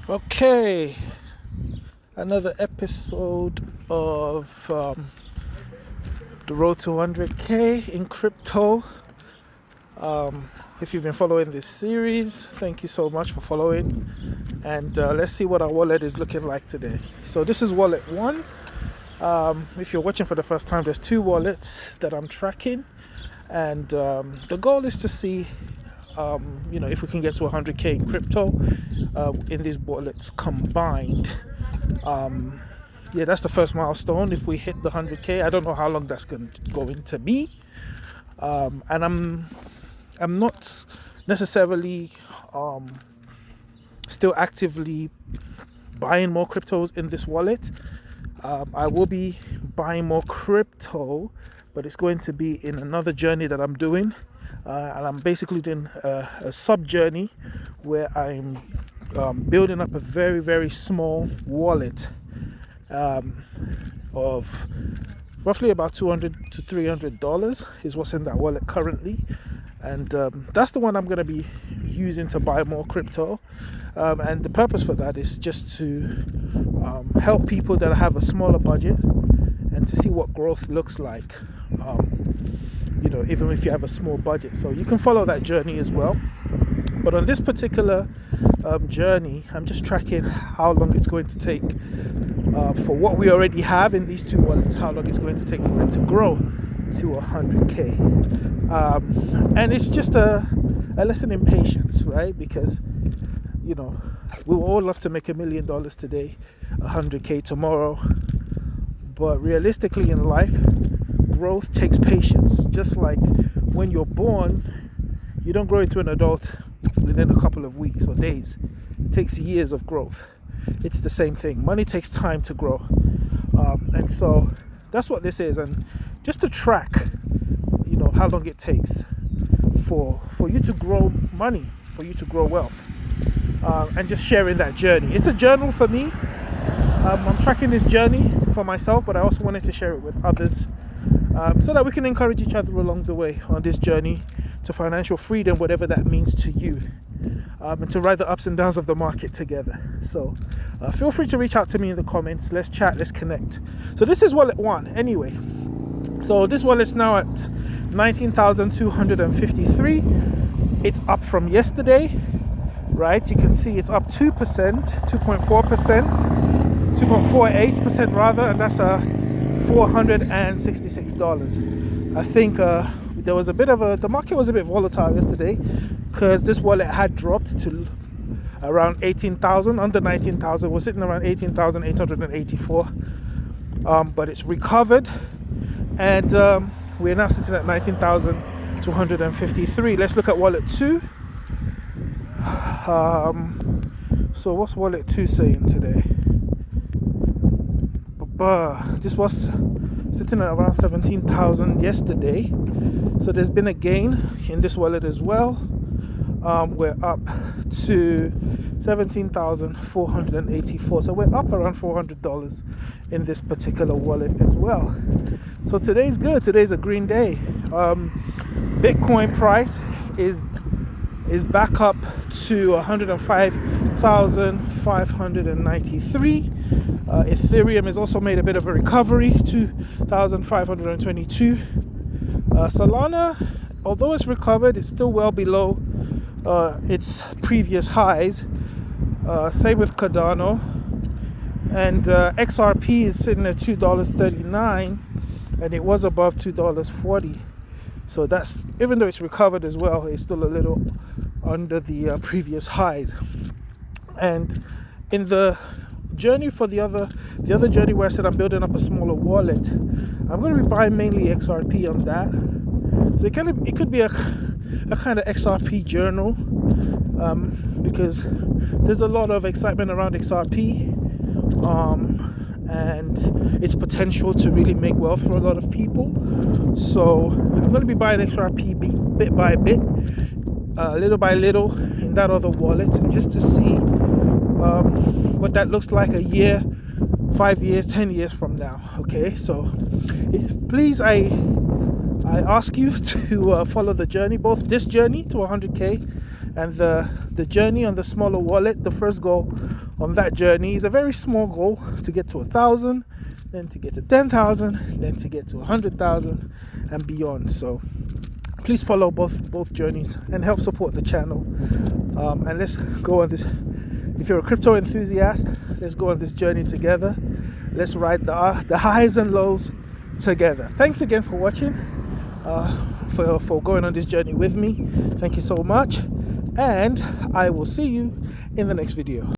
Okay, another episode of the road to 100k in crypto. If you've been following this series, thank you so much for following. And let's see what our wallet is looking like today. So this is wallet one. If you're watching for the first time, there's two wallets that I'm tracking, and the goal is to see if we can get to 100k in crypto in these wallets combined. That's the first milestone. If we hit the 100k, I don't know how long that's going to be, and I'm not necessarily still actively buying more cryptos in this wallet. I will be buying more crypto, but it's going to be in another journey that I'm doing. And I'm basically doing a sub journey where I'm building up a very, very small wallet of roughly about $200 to $300 is what's in that wallet currently. And that's the one I'm going to be using to buy more crypto. And the purpose for that is just to help people that have a smaller budget and to see what growth looks like. Even if you have a small budget. So you can follow that journey as well. But on this particular journey, I'm just tracking how long it's going to take for what we already have in these two wallets, how long it's going to take for it to grow to 100k. And it's just a lesson in patience, right? Because, we will all love to make $1 million today, 100k tomorrow. But realistically in life, growth takes patience. Just like when you're born, you don't grow into an adult within a couple of weeks or days. It takes years of growth. It's the same thing. Money takes time to grow. And so that's what this is. And just to track, how long it takes for you to grow money, for you to grow wealth. And just sharing that journey. It's a journal for me. I'm tracking this journey for myself, but I also wanted to share it with others. So that we can encourage each other along the way on this journey to financial freedom, whatever that means to you, and to ride the ups and downs of the market together. So feel free to reach out to me in the comments. Let's chat, let's connect. So this is wallet one anyway. So this wallet's now at 19,253. It's up from yesterday, right? You can see it's up 2%, 2.4%, 2.48% rather, and that's a $466. I think there was the market was a bit volatile yesterday because this wallet had dropped to around 18,000, under 19,000. We're sitting around 18,884. But it's recovered, and we're now sitting at 19,253. Let's look at wallet 2. So what's wallet 2 saying today? This was sitting at around 17,000 yesterday, so there's been a gain in this wallet as well. We're up to 17,484, so we're up around $400 in this particular wallet as well. So today's good. Today's a green day. Bitcoin price is back up to 105,593. Ethereum has also made a bit of a recovery, 2,522. Solana, although it's recovered, it's still well below its previous highs. Same with Cardano. And XRP is sitting at $2.39, and it was above $2.40. So that's, even though it's recovered as well, it's still a little under the previous highs. And in the journey for the other journey where I said I'm building up a smaller wallet, I'm going to be buying mainly XRP on that. So it could be a kind of XRP journal, because there's a lot of excitement around XRP, and its potential to really make wealth for a lot of people. So I'm going to be buying XRP bit by bit, little by little in that other wallet, and just to see what that looks like a year, 5 years, 10 years from now. Okay, so please, I ask you to follow the journey, both this journey to 100k and the journey on the smaller wallet. The first goal on that journey is a very small goal to get to 1,000, then to get to 10,000, then to get to 100,000 and beyond. So please follow both journeys and help support the channel. And let's go on this. If you're a crypto enthusiast, let's go on this journey together. Let's ride the highs and lows together. Thanks again for watching, for going on this journey with me. Thank you so much, and I will see you in the next video.